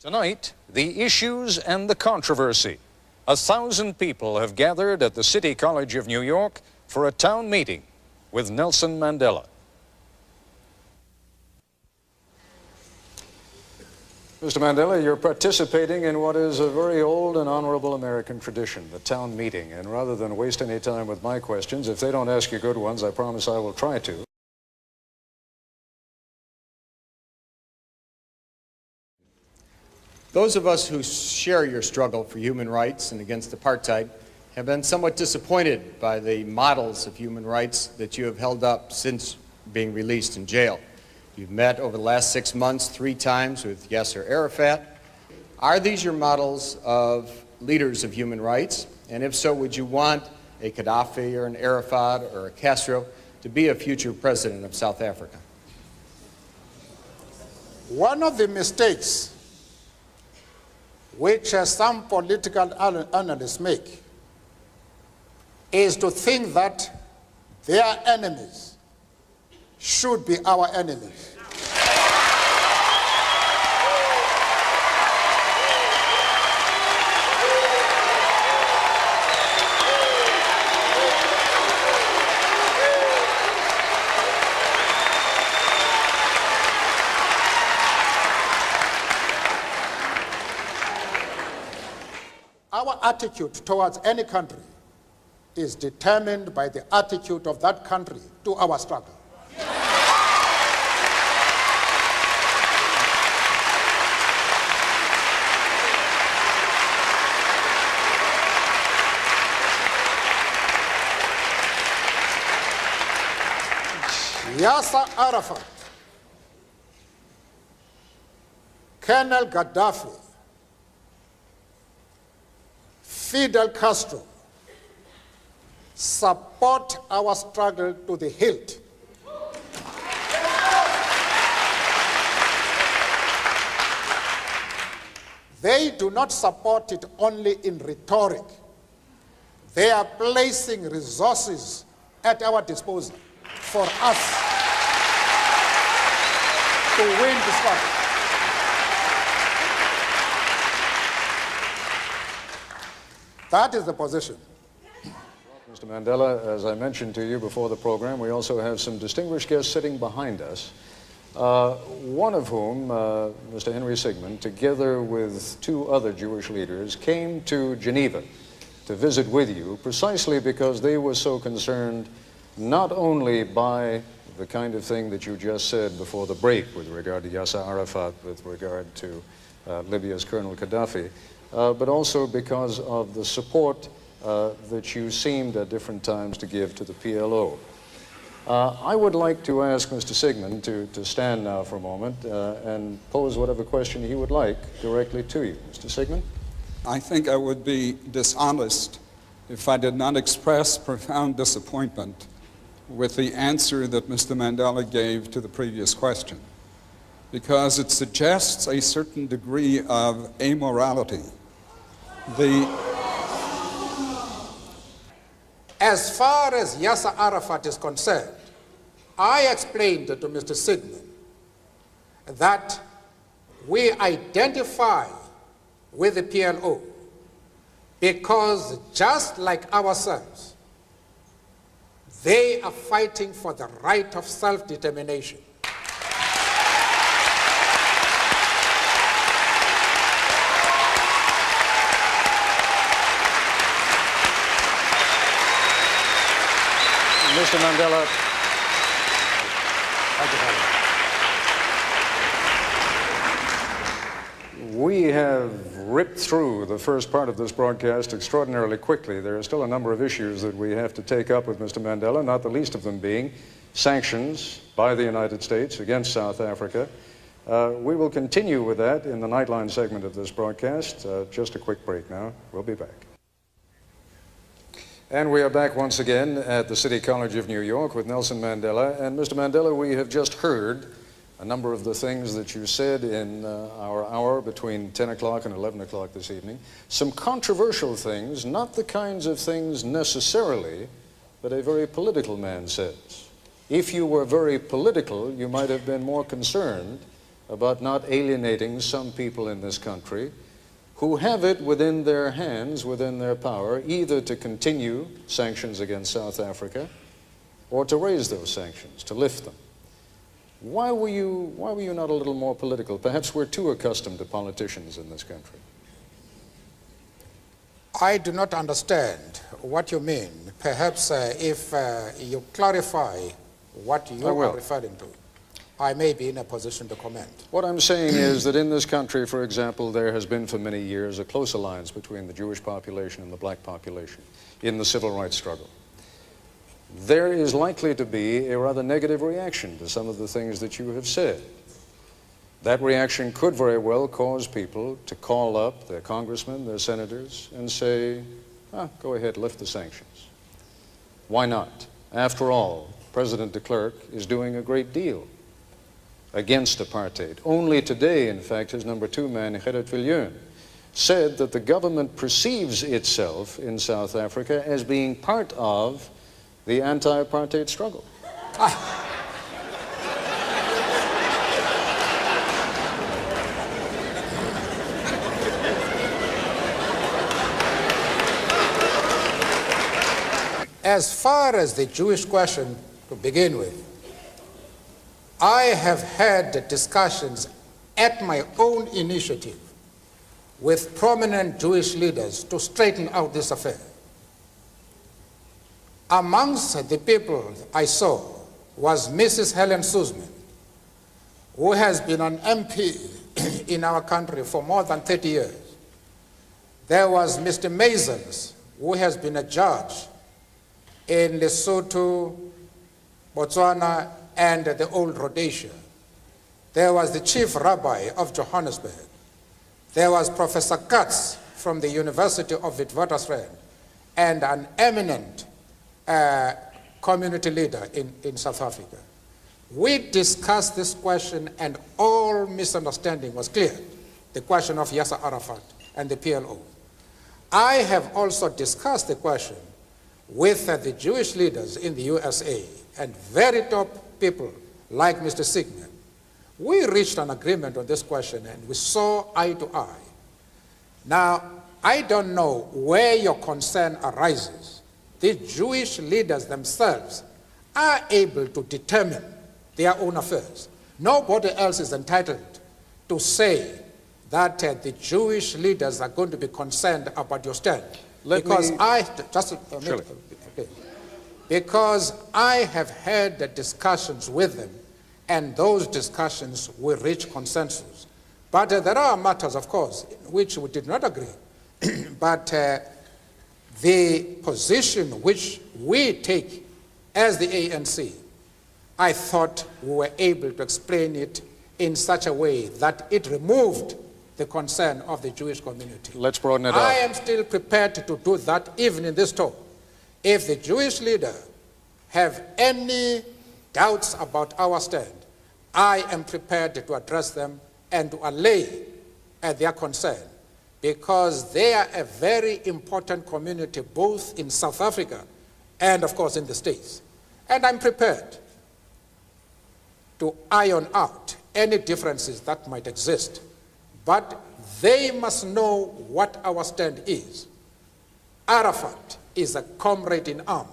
Tonight, the issues and the controversy. 1,000 people have gathered at the City College of New York for a town meeting with Nelson Mandela. Mr. Mandela, you're participating in what is a very old and honorable American tradition, the town meeting. And rather than waste any time with my questions, if they don't ask you good ones, I promise I will try to. Those of us who share your struggle for human rights and against apartheid have been somewhat disappointed by the models of human rights that you have held up since being released in jail. You've met over the last 6 months 3 times with Yasser Arafat. Are these your models of leaders of human rights? And if so, would you want a Gaddafi or an Arafat or a Castro to be a future president of South Africa? One of the mistakes which some political analysts make is to think that their enemies should be our enemies. Our attitude towards any country is determined by the attitude of that country to our struggle. Yasser Arafat, Colonel Gaddafi, Fidel Castro support our struggle to the hilt. They do not support it only in rhetoric. They are placing resources at our disposal for us to win the struggle. That is the position. Mr. Mandela, as I mentioned to you before the program, we also have some distinguished guests sitting behind us, one of whom, Mr. Henry Sigmund, together with 2 other Jewish leaders, came to Geneva to visit with you precisely because they were so concerned not only by the kind of thing that you just said before the break with regard to Yasser Arafat, with regard to Libya's Colonel Gaddafi, but also because of the support that you seemed at different times to give to the PLO. I would like to ask Mr. Sigmund to stand now for a moment and pose whatever question he would like directly to you. Mr. Sigmund? I think I would be dishonest if I did not express profound disappointment with the answer that Mr. Mandela gave to the previous question, because it suggests a certain degree of amorality. As far as Yasser Arafat is concerned, I explained to Mr. Sigmund that we identify with the PLO because just like ourselves, they are fighting for the right of self-determination. Mr. Mandela, we have ripped through the first part of this broadcast extraordinarily quickly. There are still a number of issues that we have to take up with Mr. Mandela, not the least of them being sanctions by the United States against South Africa. We will continue with that in the Nightline segment of this broadcast. Just a quick break now. We'll be back. And we are back once again at the City College of New York with Nelson Mandela. And Mr. Mandela, we have just heard a number of the things that you said in our hour between 10 o'clock and 11 o'clock this evening. Some controversial things, not the kinds of things necessarily that a very political man says. If you were very political, you might have been more concerned about not alienating some people in this country who have it within their hands, within their power, either to continue sanctions against South Africa or to raise those sanctions, to lift them. Why were you not a little more political? Perhaps we're too accustomed to politicians in this country. I do not understand what you mean. Perhaps if you clarify what you are referring to, I may be in a position to comment. What I'm saying is that in this country, for example, there has been for many years a close alliance between the Jewish population and the black population in the civil rights struggle. There is likely to be a rather negative reaction to some of the things that you have said. That reaction could very well cause people to call up their congressmen, their senators, and say, go ahead, lift the sanctions. Why not? After all, President de Klerk is doing a great deal against apartheid. Only today, in fact, his number 2 man, Gerrit Viljoen, said that the government perceives itself in South Africa as being part of the anti-apartheid struggle. As far as the Jewish question to begin with, I have had discussions at my own initiative with prominent Jewish leaders to straighten out this affair. Amongst the people I saw was Mrs. Helen Suzman, who has been an MP in our country for more than 30 years. There was Mr. Mazens, who has been a judge in Lesotho, Botswana, and the old Rhodesia. There was the chief rabbi of Johannesburg. There was Professor Katz from the University of Witwatersrand, and an eminent community leader in South Africa. We discussed this question and all misunderstanding was cleared, the question of Yasser Arafat and the PLO. I have also discussed the question with the Jewish leaders in the USA and very top people like Mr. Sigmund. We reached an agreement on this question and we saw eye to eye. Now, I don't know where your concern arises. The Jewish leaders themselves are able to determine their own affairs. Nobody else is entitled to say that the Jewish leaders are going to be concerned about your stand. Because I have had the discussions with them, and those discussions will reach consensus. But there are matters, of course, in which we did not agree. But the position which we take as the ANC, I thought we were able to explain it in such a way that it removed the concern of the Jewish community. Let's broaden it out. I am still prepared to do that even in this talk. If the Jewish leader have any doubts about our stand, I am prepared to address them and to allay their concern, because they are a very important community both in South Africa and of course in the States. And I'm prepared to iron out any differences that might exist. But they must know what our stand is. Arafat is a comrade in arms,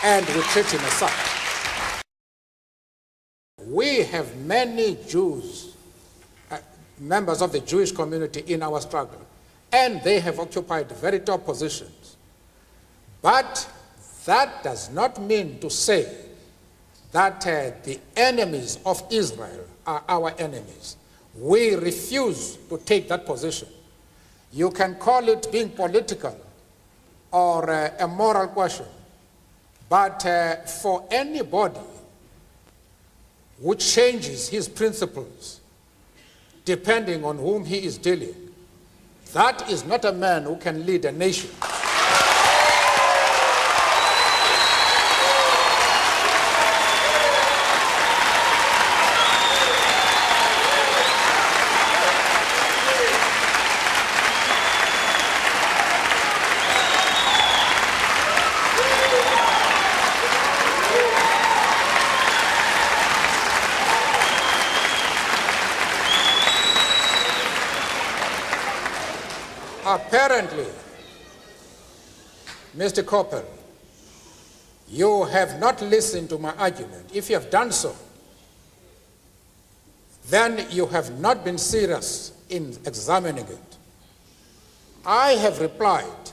and we treat him as such. We have many Jews, members of the Jewish community in our struggle, and they have occupied very top positions. But that does not mean to say that the enemies of Israel are our enemies. We refuse to take that position. You can call it being political or a moral question, but for anybody who changes his principles depending on whom he is dealing, that is not a man who can lead a nation. Apparently, Mr. Coppel, you have not listened to my argument. If you have done so, then you have not been serious in examining it. I have replied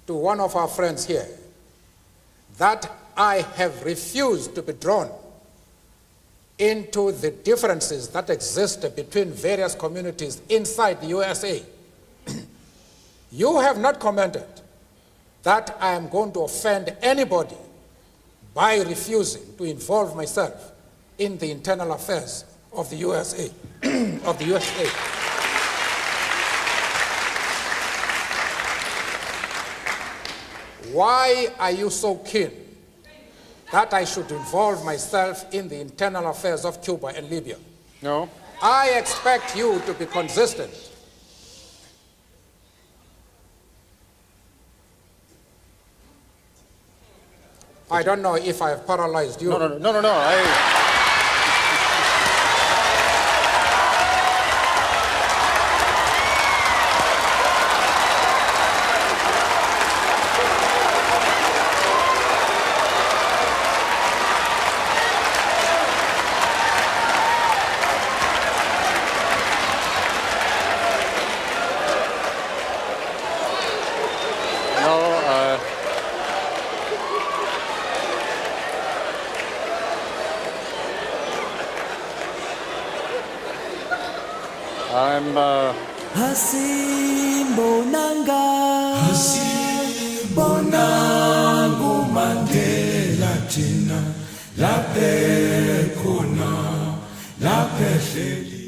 to one of our friends here that I have refused to be drawn into the differences that exist between various communities inside the USA. You have not commented that I am going to offend anybody by refusing to involve myself in the internal affairs of the USA, of the USA. Why are you so keen that I should involve myself in the internal affairs of Cuba and Libya? No. I expect you to be consistent. I don't know if I have paralyzed you. No. I'm Hasibonanga Mandela thina laphe khona laphe hleli